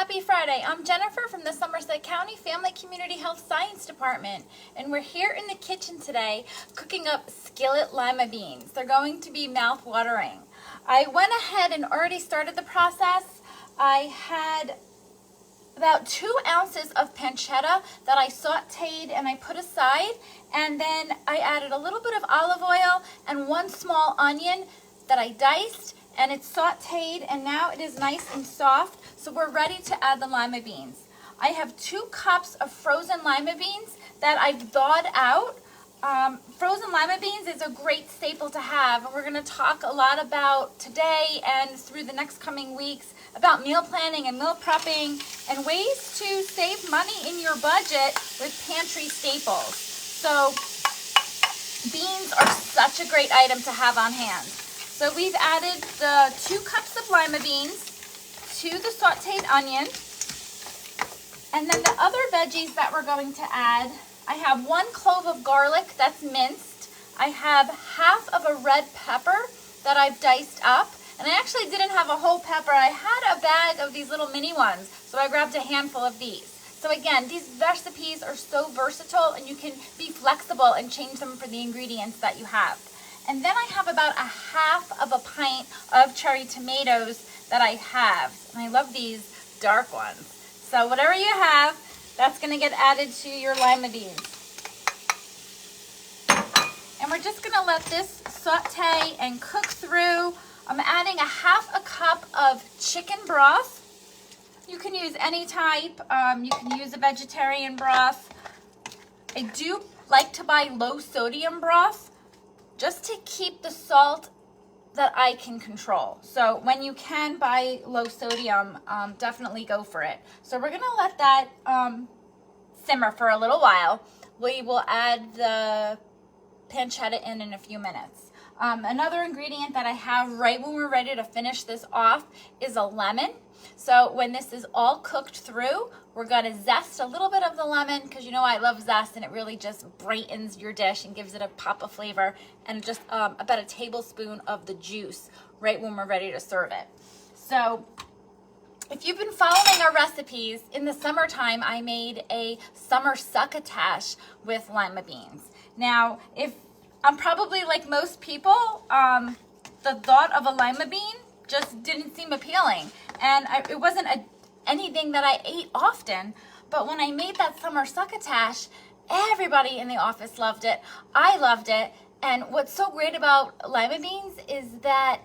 Happy Friday. I'm Jennifer from the Somerset County Family Community Health Science Department, and we're here in the kitchen today cooking up skillet lima beans. They're going to be mouth-watering. I went ahead and already started the process. I had about 2 ounces of pancetta that I sauteed and I put aside, and then I added a little bit of olive oil and 1 small onion that I diced, and it's sauteed, and now it is nice and soft, so we're ready to add the lima beans. I have 2 cups of frozen lima beans that I've thawed out. Frozen lima beans is a great staple to have, and we're going to talk a lot about today and through the next coming weeks about meal planning and meal prepping and ways to save money in your budget with pantry staples. So beans are such a great item to have on hand. So we've added the 2 cups of lima beans to the sauteed onion. And then the other veggies that we're going to add, I have 1 clove of garlic that's minced. I have half of a red pepper that I've diced up. And I actually didn't have a whole pepper. I had a bag of these little mini ones, so I grabbed a handful of these. So again, these recipes are so versatile, and you can be flexible and change them for the ingredients that you have. And then I have about a half of a pint of cherry tomatoes that I have. And I love these dark ones. So whatever you have, that's going to get added to your lima beans. And we're just going to let this saute and cook through. I'm adding a half a cup of chicken broth. You can use any type. You can use a vegetarian broth. I do like to buy low sodium broth just to keep the salt that I can control. So when you can buy low sodium, definitely go for it. So we're gonna let that simmer for a little while. We will add the pancetta in a few minutes. Another ingredient that I have right when we're ready to finish this off is a lemon. So when this is all cooked through, we're gonna zest a little bit of the lemon, because you know I love zest, and it really just brightens your dish and gives it a pop of flavor, and just about a tablespoon of the juice right when we're ready to serve it. So if you've been following our recipes, in the summertime I made a summer succotash with lima beans. Now, if I'm probably like most people, the thought of a lima bean just didn't seem appealing, and it wasn't anything that I ate often. But when I made that summer succotash, everybody in the office loved it. I loved it. And what's so great about lima beans is that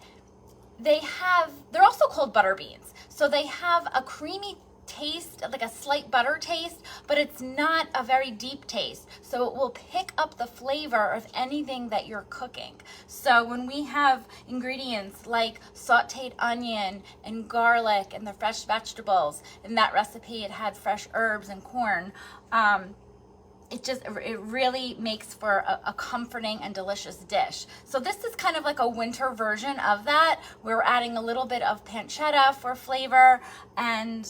they're also called butter beans. So they have a creamy taste, like a slight butter taste, but it's not a very deep taste. So it will pick up the flavor of anything that you're cooking. So when we have ingredients like sauteed onion and garlic and the fresh vegetables, in that recipe it had fresh herbs and corn, it really makes for a comforting and delicious dish. So this is kind of like a winter version of that. We're adding a little bit of pancetta for flavor, and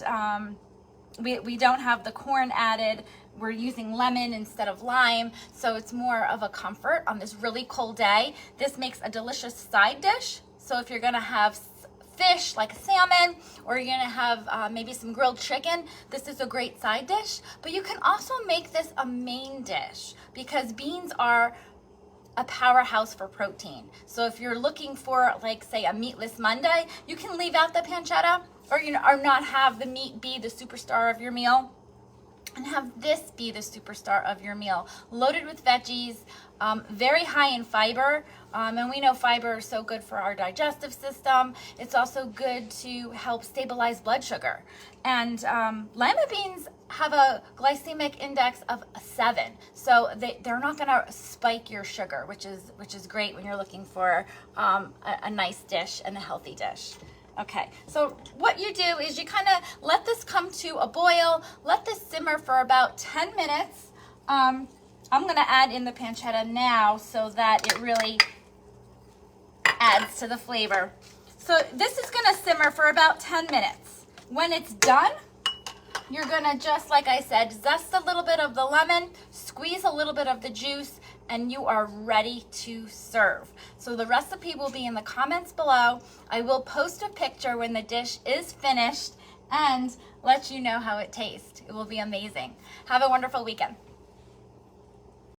we don't have the corn added. We're using lemon instead of lime, so it's more of a comfort on this really cold day. This makes a delicious side dish. So if you're gonna have fish like salmon, or you're gonna have maybe some grilled chicken, this is a great side dish. But you can also make this a main dish, because beans are a powerhouse for protein. So if you're looking for, like, say, a meatless Monday, you can leave out the pancetta, or not have the meat be the superstar of your meal, and have this be the superstar of your meal, loaded with veggies, very high in fiber, and we know fiber is so good for our digestive system. It's also good to help stabilize blood sugar. And lima beans have a glycemic index of 7, so they're not gonna spike your sugar, which is great when you're looking for a nice dish and a healthy dish. Okay, so what you do is you kind of let this come to a boil, let this simmer for about 10 minutes. I'm going to add in the pancetta now so that it really adds to the flavor. So this is going to simmer for about 10 minutes. When it's done, you're going to, just like I said, zest a little bit of the lemon, squeeze a little bit of the juice, and you are ready to serve. So the recipe will be in the comments below. I will post a picture when the dish is finished, and let you know how it tastes. It will be amazing. Have a wonderful weekend.